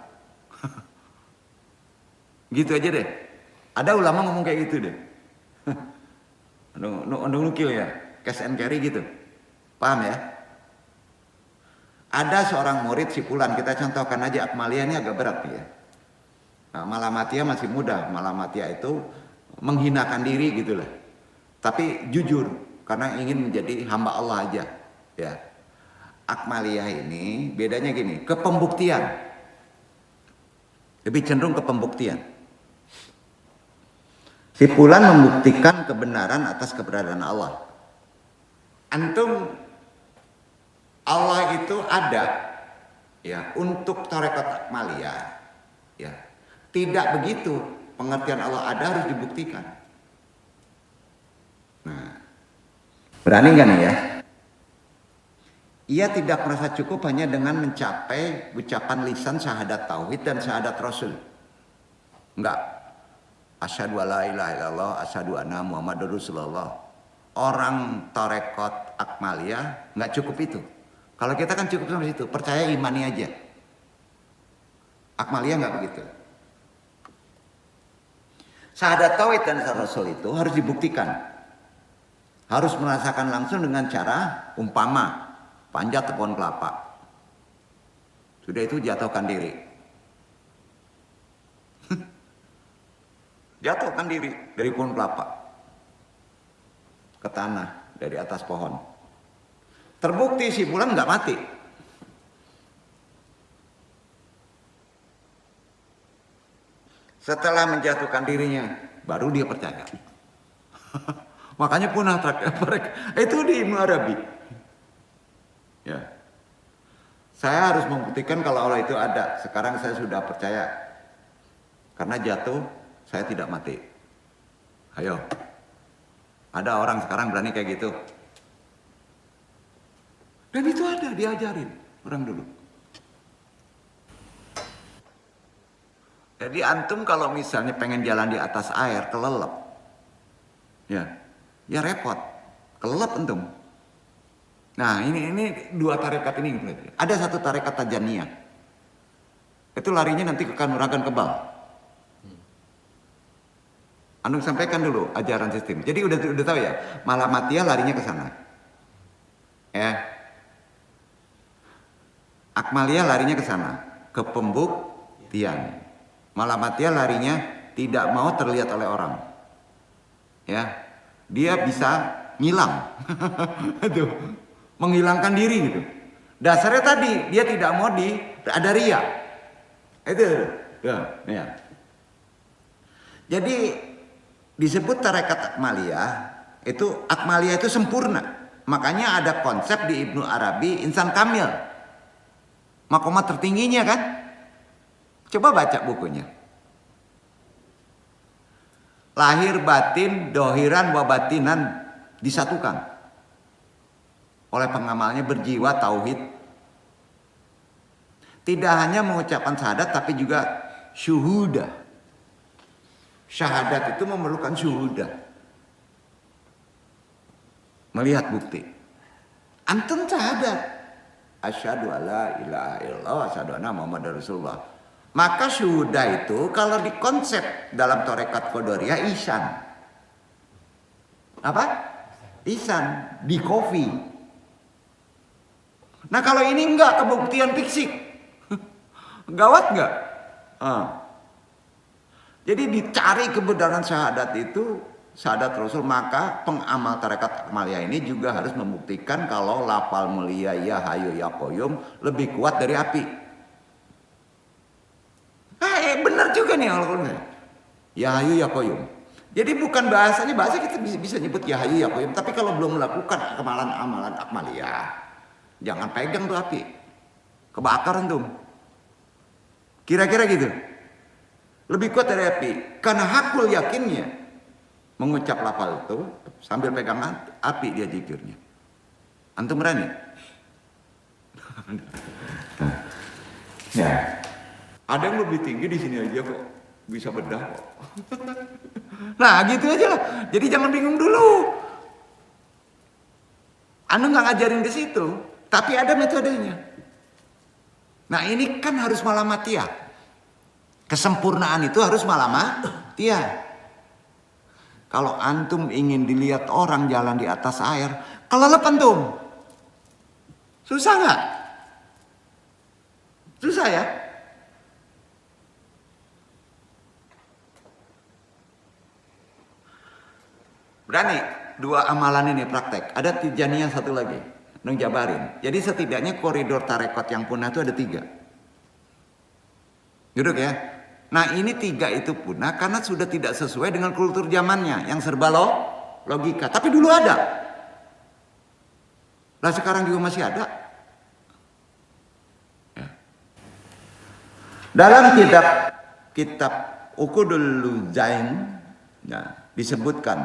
S1: Gitu aja deh. Ada ulama ngomong kayak gitu deh. Nukil ya. Cash and carry gitu. Paham ya? Ada seorang murid si Fulan, kita contohkan aja akmaliyah ini agak berat ya. Nah, malamatiyah masih mudah. Malamatiyah itu menghinakan diri gitu lah. Tapi jujur karena ingin menjadi hamba Allah aja. Ya. Akmaliyah ini bedanya gini, ke pembuktian. Lebih cenderung ke pembuktian. Si fulan membuktikan kebenaran atas keberadaan Allah. Antum, Allah itu ada ya untuk tarekat Akmaliyah ya. Tidak begitu, pengertian Allah ada harus dibuktikan. Nah, berani nggak nih ya? Ia tidak merasa cukup hanya dengan mencapai ucapan lisan syahadat tauhid dan syahadat rasul. Enggak. Asyhadu alla ilaha illallah, asyhadu anna Muhammadur Rasulullah. Orang tarekat Akmaliyah enggak cukup itu. Kalau kita kan cukup sampai situ, percaya imani aja. Akmaliyah enggak begitu. Syahadat tauhid dan syahadat rasul itu harus dibuktikan. Harus merasakan langsung dengan cara umpama panjat ke pohon kelapa. Sudah itu jatuhkan diri. Jatuhkan diri dari pohon kelapa ke tanah dari atas pohon. Terbukti si fulan nggak mati. Setelah menjatuhkan dirinya, baru dia percaya. Makanya punah mereka. Itu di Ibnu Arabi. Ya. Saya harus membuktikan kalau Allah itu ada. Sekarang saya sudah percaya. Karena jatuh, saya tidak mati. Ayo. Ada orang sekarang berani kayak gitu. Dan itu ada, diajarin orang dulu. Jadi antum kalau misalnya pengen jalan di atas air, kelelep. Ya repot. Kelelep antum. Nah ini dua tarekat ini. Ada satu tarekat Tajaniyah. Itu larinya nanti ke Kanuragan Kebal. Antum sampaikan dulu ajaran sistem. Jadi udah tahu ya, Malamatiyah larinya ke sana. Ya. Akmaliyah larinya ke sana, ke pembuktian. Malamatiyah larinya tidak mau terlihat oleh orang. Ya. Dia bisa ngilang. Aduh. Menghilangkan diri gitu. Dasarnya tadi dia tidak mau ada ria. Itu ya. Jadi disebut tarekat Akmaliyah itu sempurna. Makanya ada konsep di Ibnu Arabi insan kamil. Makomat tertingginya kan? Coba baca bukunya. Lahir batin, dohiran, wabatinan disatukan oleh pengamalnya berjiwa tauhid. Tidak hanya mengucapkan syahadat tapi juga syuhudah. Syahadat itu memerlukan syuhudah. Melihat bukti. Antum syahadat. Asyhadu alla ilaha illallah, asyhadu anna Muhammadar Rasulullah. Maka syuhudah itu kalau dikonsep dalam tarekat Qadariyah ihsan. Apa? Ihsan, di kopi. Nah kalau ini enggak, kebuktian fisik. Gawat enggak? Jadi dicari kebenaran syahadat itu, syahadat Rasul, maka pengamal tarekat Akmaliyah ini juga harus membuktikan kalau lafal mulia ya hayu ya qayyum lebih kuat dari api. Benar juga nih Al-Quran. Ya hayu ya qayyum. Jadi bukan bahasa kita bisa nyebut ya hayu ya qayyum, tapi kalau belum melakukan amalan Akmaliyah, jangan pegang tuh api. Kebakaran tuh. Kira-kira gitu. Lebih kuat dari api. Karena hakul yakinnya mengucap lafal itu sambil pegang api dia zikirnya. Antum berani? Ya. Ada yang lebih tinggi di sini aja kok. Bisa bedah kok. Nah gitu aja lah. Jadi jangan bingung dulu. Anda nggak ngajarin ke situ. Tapi ada metodenya. Nah ini kan harus malamatiyah. Kesempurnaan itu harus malamatiyah. Kalau antum ingin dilihat orang jalan di atas air, kelelep antum. Susah nggak? Susah ya? Berani dua amalan ini praktek. Ada Tijaniyah satu lagi, Nung jabarin. Jadi setidaknya koridor tarekat yang punah itu ada 3. Duduk ya. Nah ini tiga itu punah karena sudah tidak sesuai dengan kultur zamannya yang serba logika. Tapi dulu ada. Lah sekarang juga masih ada. Ya. Dalam kitab Uqudul Lujain disebutkan,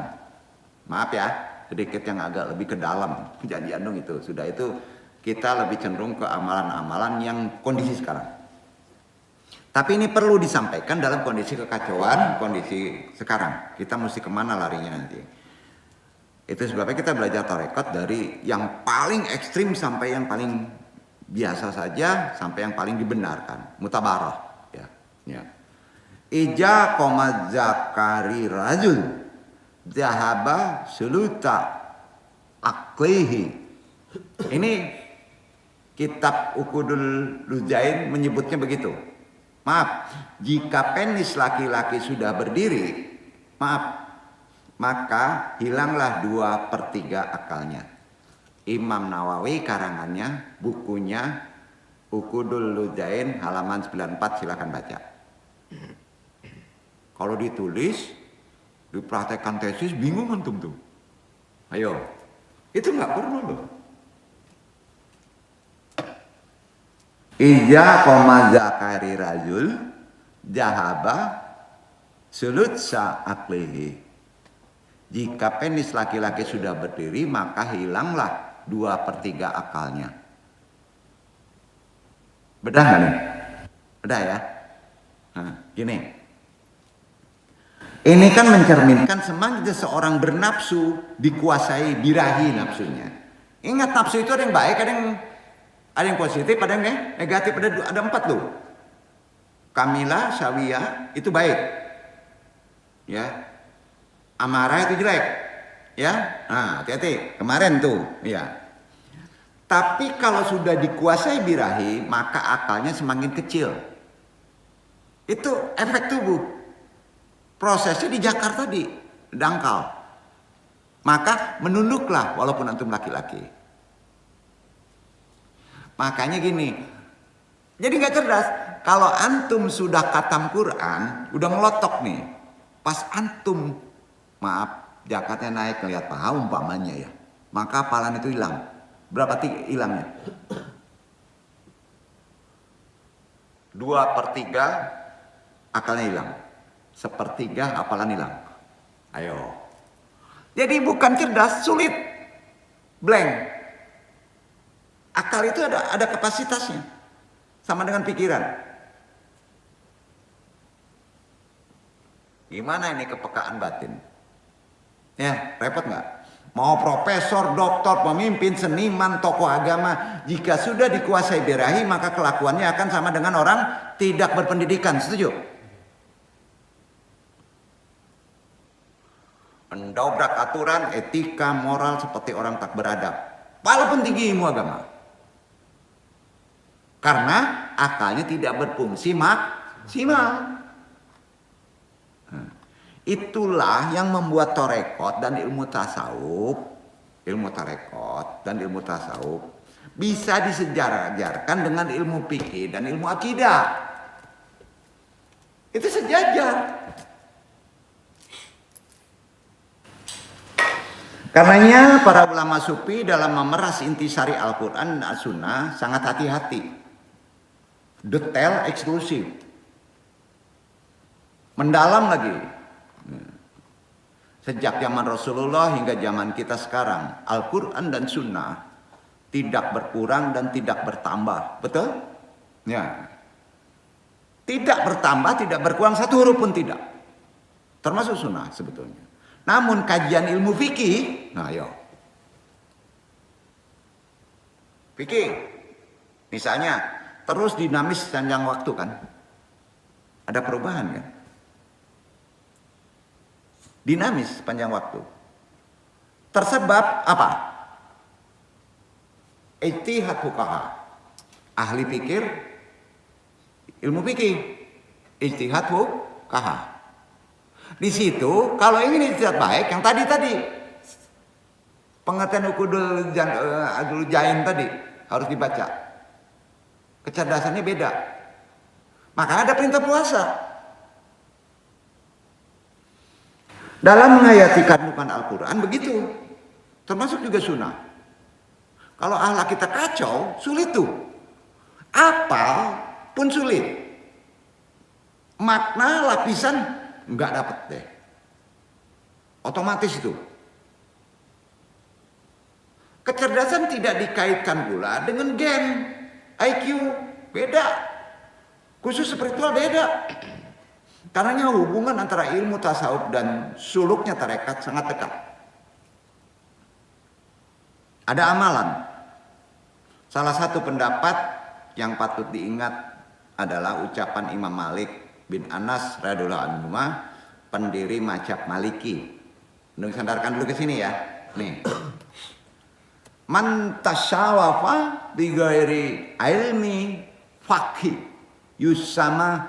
S1: maaf ya, sedikit yang agak lebih ke dalam perjanjian dong itu. Sudah itu kita lebih cenderung ke amalan-amalan yang kondisi sekarang. Tapi ini perlu disampaikan dalam kondisi kekacauan, kondisi sekarang. Kita mesti kemana larinya nanti. Itu sebabnya kita belajar tarekat dari yang paling ekstrim sampai yang paling biasa saja, sampai yang paling dibenarkan. Mutabarah. Ya. Ija koma zakari rajul zahaba suluta aklihi. Ini kitab Uqudul Lujain menyebutnya begitu. Maaf, jika penis laki-laki sudah berdiri, maka hilanglah 2/3 akalnya. Imam Nawawi karangannya, bukunya Uqudul Lujain halaman 94, silakan baca. Kalau ditulis, dipraktekkan tesis, bingung antum tuh. Ayo, itu nggak perlu loh. Ija koma zakari rajul jahaba sulutsa aklihi. Jika penis laki-laki sudah berdiri, maka hilanglah 2/3 akalnya. Bedah nggak nih? Bedah ya. Nah, gini. Ini kan mencerminkan semakin seorang bernafsu dikuasai birahi nafsunya. Ingat, nafsu itu ada yang baik, ada yang positif, ada yang negatif, ada 4 loh. Kamila, syawiyah itu baik. Ya. Amarah itu jelek. Ya. Nah, hati-hati. Kemarin tuh, ya. Tapi kalau sudah dikuasai birahi, maka akalnya semakin kecil. Itu efek tubuh. Prosesnya di Jakarta di dangkal. Maka menunduklah walaupun antum laki-laki. Makanya gini, jadi nggak cerdas. Kalau antum sudah khatam Quran, udah ngelotok nih. Pas antum, maaf, zakatnya naik ngeliat paha umpamanya ya, maka hafalan itu hilang. Berapa hilangnya? 2/3 akalnya hilang. 1/3 hafalan hilang. Ayo. Jadi bukan cerdas, sulit, blank. Akal itu ada kapasitasnya, sama dengan pikiran. Gimana ini kepekaan batin? Ya, repot nggak? Mau profesor, doktor, pemimpin, seniman, tokoh agama, jika sudah dikuasai birahi, maka kelakuannya akan sama dengan orang tidak berpendidikan. Setuju? Mendobrak aturan, etika, moral seperti orang tak beradab. Walaupun tinggi ilmu agama. Karena akalnya tidak berfungsi maksimal. Itulah yang membuat tarekat dan ilmu tasawuf bisa disejajarkan dengan ilmu fikih dan ilmu akidah. Itu sejajar. Karenanya para ulama sufi dalam memeras intisari Al-Quran dan As-Sunnah sangat hati-hati. Detail, eksklusif, mendalam lagi. Sejak zaman Rasulullah hingga zaman kita sekarang, Al-Quran dan Sunnah tidak berkurang dan tidak bertambah, betul? Ya, tidak bertambah, tidak berkurang, satu huruf pun tidak, termasuk Sunnah sebetulnya. Namun kajian ilmu fikih, nah yo, fikih, misalnya. Terus dinamis sepanjang waktu kan. Ada perubahan kan. Dinamis sepanjang waktu. Tersebab apa? Ijtihad fuqaha. Ahli pikir, ilmu fikih. Ijtihad fuqaha. Di situ kalau ini ijtihad baik yang tadi pengertian Uqudul Jain tadi harus dibaca. Kecerdasannya beda. Maka ada perintah puasa. Dalam menghayati kandungan Al-Quran begitu, termasuk juga sunnah. Kalau akhlak kita kacau, sulit tuh. Apal pun sulit. Makna lapisan nggak dapet deh. Otomatis itu. Kecerdasan tidak dikaitkan pula dengan gen, IQ, beda. Khusus spiritual beda. Karena hubungan antara ilmu tasawuf dan suluknya tarekat sangat dekat. Ada amalan. Salah satu pendapat yang patut diingat adalah ucapan Imam Malik bin Anas radhiyallahu anhu, pendiri mazhab Maliki. Untuk sandarkan dulu ke sini ya. Nih. Man tasyawafa bi ghairi ilmi faqih yusama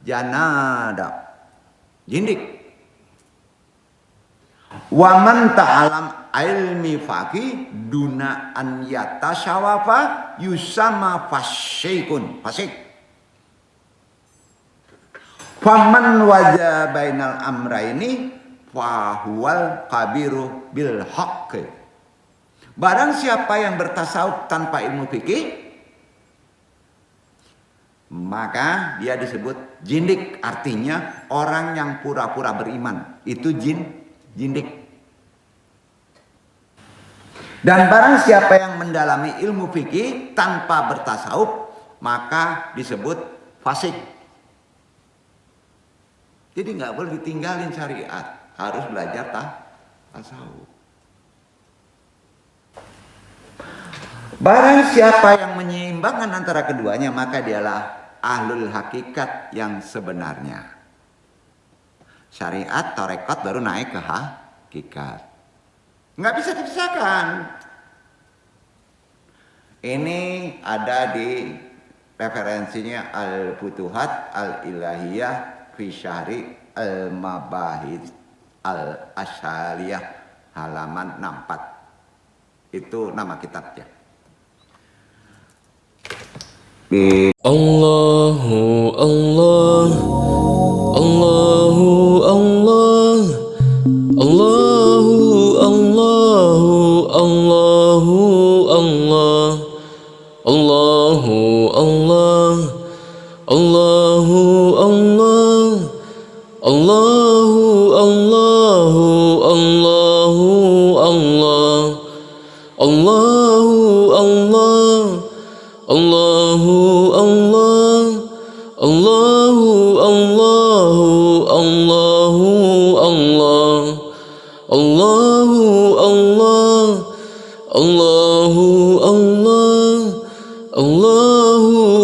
S1: janada. Jindik. Wa man ta'alam ilmi faqih duna an yatasyawafa yusama fasyikun. Fasik. Faman waja bainal amraini fahuwal kabiru bil haqqi. Barang siapa yang bertasawuf tanpa ilmu fikih, maka dia disebut jindik, artinya orang yang pura-pura beriman. Itu jindik. Dan barang siapa yang mendalami ilmu fikih tanpa bertasawuf, maka disebut fasik. Jadi nggak boleh ditinggalin syariat, harus belajar tasawuf. Barang siapa yang menyeimbangkan antara keduanya, maka dialah ahlul hakikat yang sebenarnya. Syariat, tarekat baru naik ke hakikat. Nggak bisa dipisahkan. Ini ada di referensinya Al-Futuhat Al-Ilahiyah fi Syahri Al-Mabahid Al-Asyaliyah halaman 64. Itu nama kitabnya.
S2: Allahu Allah, Allahu Allah, Allahu Allahu Allahu Allah, Allahu Allah, Allahu Allah, Allahu Allahu Allahu Allah, Allahu Allah, Allahu Allah, Allahu Allahu Allahu Allah, Allahu Allah, Allahu Allah, Allahu